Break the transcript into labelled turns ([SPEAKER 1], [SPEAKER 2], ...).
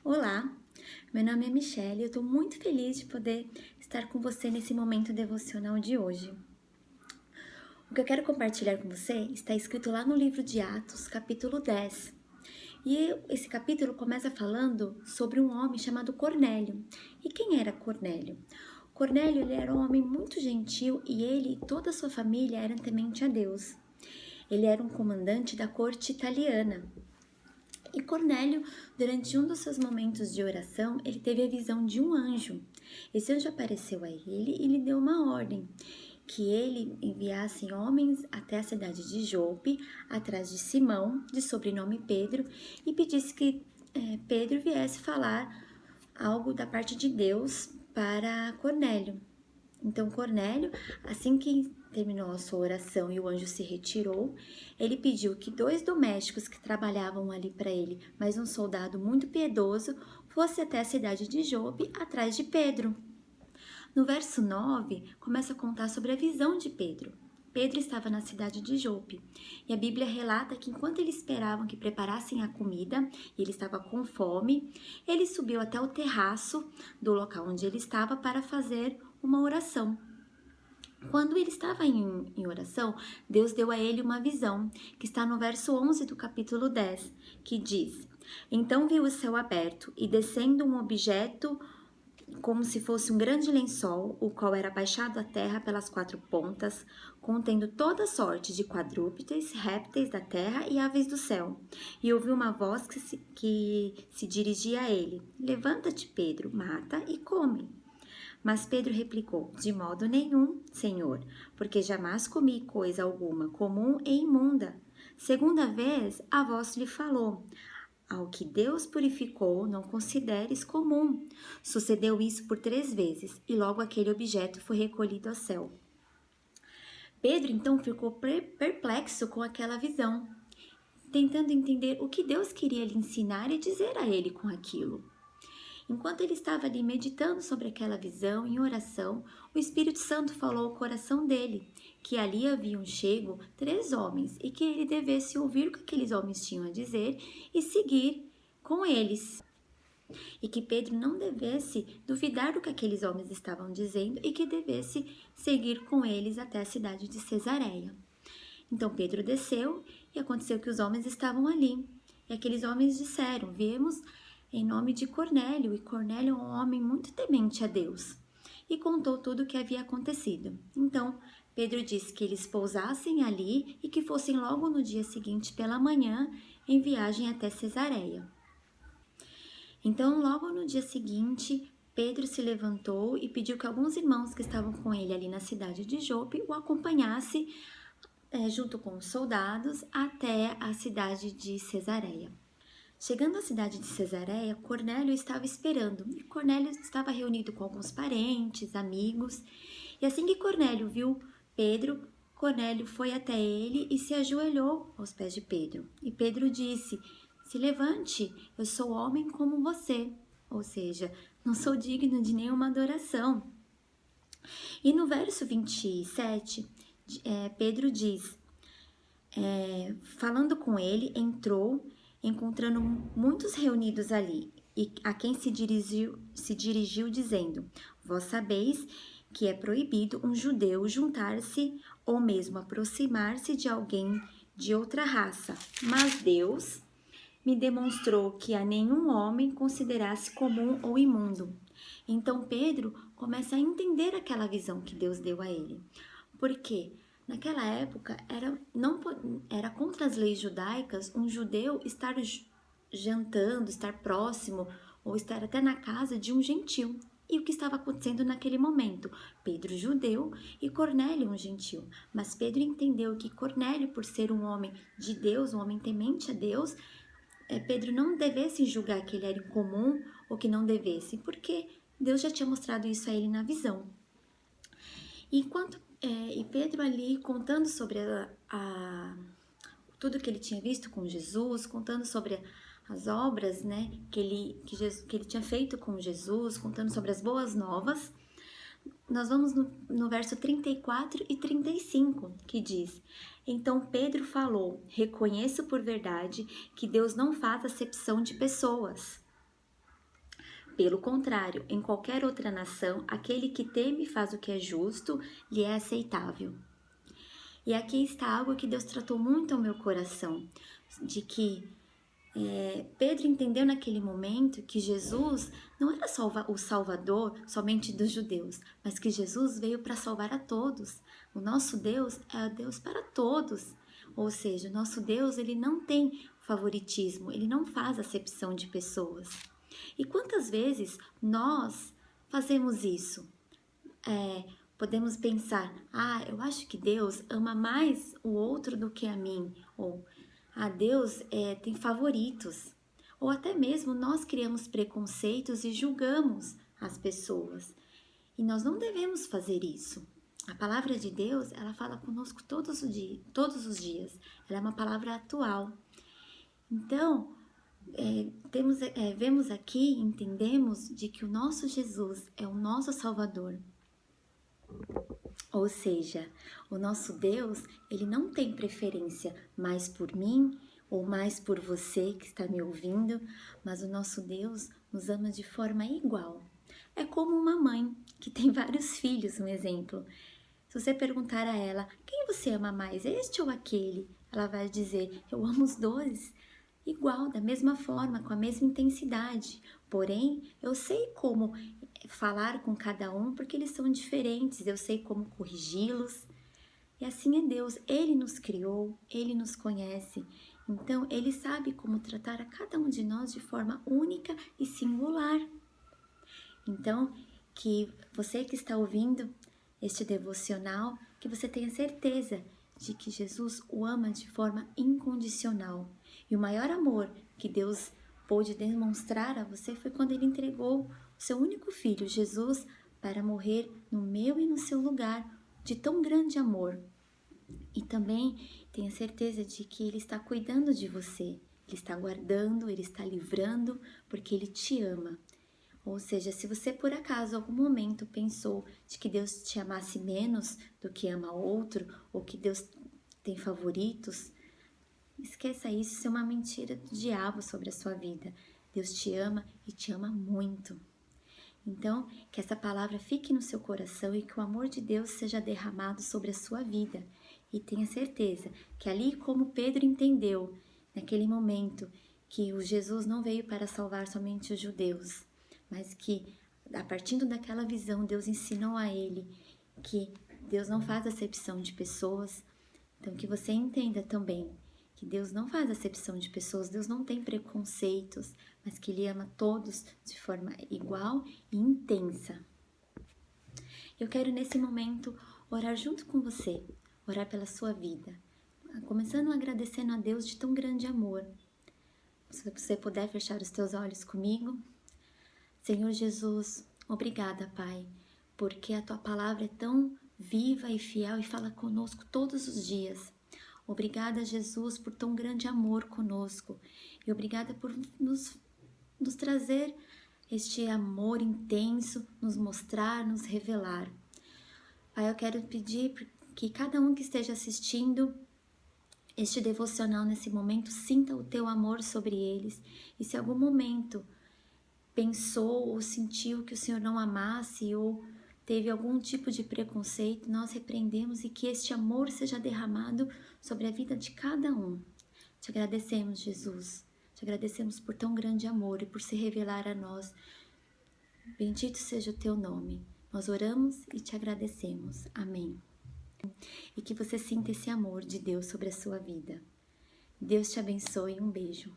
[SPEAKER 1] Olá, meu nome é Michelle e eu estou muito feliz de poder estar com você nesse momento devocional de hoje. O que eu quero compartilhar com você está escrito lá no livro de Atos, capítulo 10. E esse capítulo começa falando sobre um homem chamado Cornélio. E quem era Cornélio? Cornélio ele era um homem muito gentil e ele e toda a sua família eram temente a Deus. Ele era um comandante da corte italiana. E Cornélio, durante um dos seus momentos de oração, ele teve a visão de um anjo. Esse anjo apareceu a ele e lhe deu uma ordem, que ele enviasse homens até a cidade de Jope, atrás de Simão, de sobrenome Pedro, e pedisse que Pedro viesse falar algo da parte de Deus para Cornélio. Então Cornélio, assim que terminou a sua oração e o anjo se retirou, ele pediu que 2 domésticos que trabalhavam ali para ele, mas um soldado muito piedoso, fosse até a cidade de Jope atrás de Pedro. No verso 9, começa a contar sobre a visão de Pedro. Pedro estava na cidade de Jope e a Bíblia relata que enquanto eles esperavam que preparassem a comida e ele estava com fome, ele subiu até o terraço do local onde ele estava para fazer uma oração. Quando ele estava em oração, Deus deu a ele uma visão, que está no verso 11 do capítulo 10, que diz: Então viu o céu aberto e descendo um objeto como se fosse um grande lençol, o qual era baixado à terra pelas 4 pontas, contendo toda sorte de quadrúpedes, répteis da terra e aves do céu. E ouviu uma voz que se dirigia a ele: Levanta-te, Pedro, mata e come. Mas Pedro replicou: De modo nenhum, Senhor, porque jamais comi coisa alguma comum e imunda. Segunda vez, a voz lhe falou: Ao que Deus purificou, não consideres comum. Sucedeu isso por 3 vezes, e logo aquele objeto foi recolhido ao céu. Pedro então ficou perplexo com aquela visão, tentando entender o que Deus queria lhe ensinar e dizer a ele com aquilo. Enquanto ele estava ali meditando sobre aquela visão, em oração, o Espírito Santo falou ao coração dele que ali haviam chego 3 homens e que ele devesse ouvir o que aqueles homens tinham a dizer e seguir com eles. E que Pedro não devesse duvidar do que aqueles homens estavam dizendo e que devesse seguir com eles até a cidade de Cesareia. Então Pedro desceu e aconteceu que os homens estavam ali. E aqueles homens disseram: Viemos em nome de Cornélio, e Cornélio é um homem muito temente a Deus. E contou tudo o que havia acontecido. Então Pedro disse que eles pousassem ali e que fossem logo no dia seguinte pela manhã em viagem até Cesareia. Então, logo no dia seguinte, Pedro se levantou e pediu que alguns irmãos que estavam com ele ali na cidade de Jope o acompanhassem junto com os soldados até a cidade de Cesareia. Chegando à cidade de Cesareia, Cornélio estava esperando, e Cornélio estava reunido com alguns parentes, amigos, e assim que Cornélio viu Pedro, Cornélio foi até ele e se ajoelhou aos pés de Pedro. E Pedro disse: Se levante, eu sou homem como você, ou seja, não sou digno de nenhuma adoração. E no verso 27, Pedro diz: falando com ele, entrou, encontrando muitos reunidos ali, e a quem se dirigiu dizendo: Vós sabeis que é proibido um judeu juntar-se ou mesmo aproximar-se de alguém de outra raça, mas Deus me demonstrou que a nenhum homem considerasse comum ou imundo. Então Pedro começa a entender aquela visão que Deus deu a ele. Porque naquela época era contra as leis judaicas um judeu estar jantando, estar próximo ou estar até na casa de um gentil. E o que estava acontecendo naquele momento? Pedro judeu e Cornélio um gentil. Mas Pedro entendeu que Cornélio, por ser um homem de Deus, um homem temente a Deus, Pedro não devesse julgar que ele era incomum ou que não devesse, porque Deus já tinha mostrado isso a ele na visão. E Pedro ali contando sobre tudo que ele tinha visto com Jesus, contando sobre as obras, né, que ele tinha feito com Jesus, contando sobre as boas novas, nós vamos no verso 34 e 35, que diz: Então Pedro falou: Reconheço por verdade que Deus não faz acepção de pessoas. Pelo contrário, em qualquer outra nação, aquele que teme e faz o que é justo lhe é aceitável. E aqui está algo que Deus tratou muito ao meu coração, de que Pedro entendeu naquele momento que Jesus não era o Salvador somente dos judeus, mas que Jesus veio para salvar a todos. O nosso Deus é Deus para todos. Ou seja, o nosso Deus, ele não tem favoritismo, ele não faz acepção de pessoas. E quantas vezes nós fazemos isso? Podemos pensar, eu acho que Deus ama mais o outro do que a mim, ou Deus tem favoritos, ou até mesmo nós criamos preconceitos e julgamos as pessoas. E nós não devemos fazer isso. A palavra de Deus, ela fala conosco todos os dias. Ela é uma palavra atual. Então, vemos aqui, entendemos de que o nosso Jesus é o nosso Salvador. Ou seja, o nosso Deus, ele não tem preferência mais por mim ou mais por você que está me ouvindo, mas o nosso Deus nos ama de forma igual. É como uma mãe que tem vários filhos, um exemplo. Se você perguntar a ela, quem você ama mais, este ou aquele? Ela vai dizer, eu amo os dois. Igual, da mesma forma, com a mesma intensidade. Porém, eu sei como falar com cada um porque eles são diferentes, eu sei como corrigi-los. E assim é Deus, Ele nos criou, Ele nos conhece. Então, Ele sabe como tratar a cada um de nós de forma única e singular. Então, que você que está ouvindo este devocional, que você tenha certeza de que Jesus o ama de forma incondicional. E o maior amor que Deus pôde demonstrar a você foi quando Ele entregou o seu único filho, Jesus, para morrer no meu e no seu lugar, de tão grande amor. E também tenha certeza de que Ele está cuidando de você, Ele está guardando, Ele está livrando, porque Ele te ama. Ou seja, se você por acaso, em algum momento, pensou de que Deus te amasse menos do que ama outro, ou que Deus tem favoritos, esqueça isso, isso é uma mentira do diabo sobre a sua vida. Deus te ama e te ama muito. Então, que essa palavra fique no seu coração e que o amor de Deus seja derramado sobre a sua vida. E tenha certeza que ali como Pedro entendeu, naquele momento, que o Jesus não veio para salvar somente os judeus, mas que, a partir daquela visão, Deus ensinou a ele que Deus não faz acepção de pessoas. Então, que você entenda também que Deus não faz acepção de pessoas, Deus não tem preconceitos, mas que Ele ama todos de forma igual e intensa. Eu quero, nesse momento, orar junto com você, orar pela sua vida, começando agradecendo a Deus de tão grande amor. Se você puder fechar os teus olhos comigo. Senhor Jesus, obrigada, Pai, porque a Tua palavra é tão viva e fiel e fala conosco todos os dias. Obrigada, Jesus, por tão grande amor conosco e obrigada por nos trazer este amor intenso, nos mostrar, nos revelar. Pai, eu quero pedir que cada um que esteja assistindo este devocional nesse momento sinta o Teu amor sobre eles e se em algum momento pensou ou sentiu que o Senhor não amasse ou teve algum tipo de preconceito, nós repreendemos e que este amor seja derramado sobre a vida de cada um. Te agradecemos, Jesus. Te agradecemos por tão grande amor e por se revelar a nós. Bendito seja o teu nome. Nós oramos e te agradecemos. Amém. E que você sinta esse amor de Deus sobre a sua vida. Deus te abençoe. Um beijo.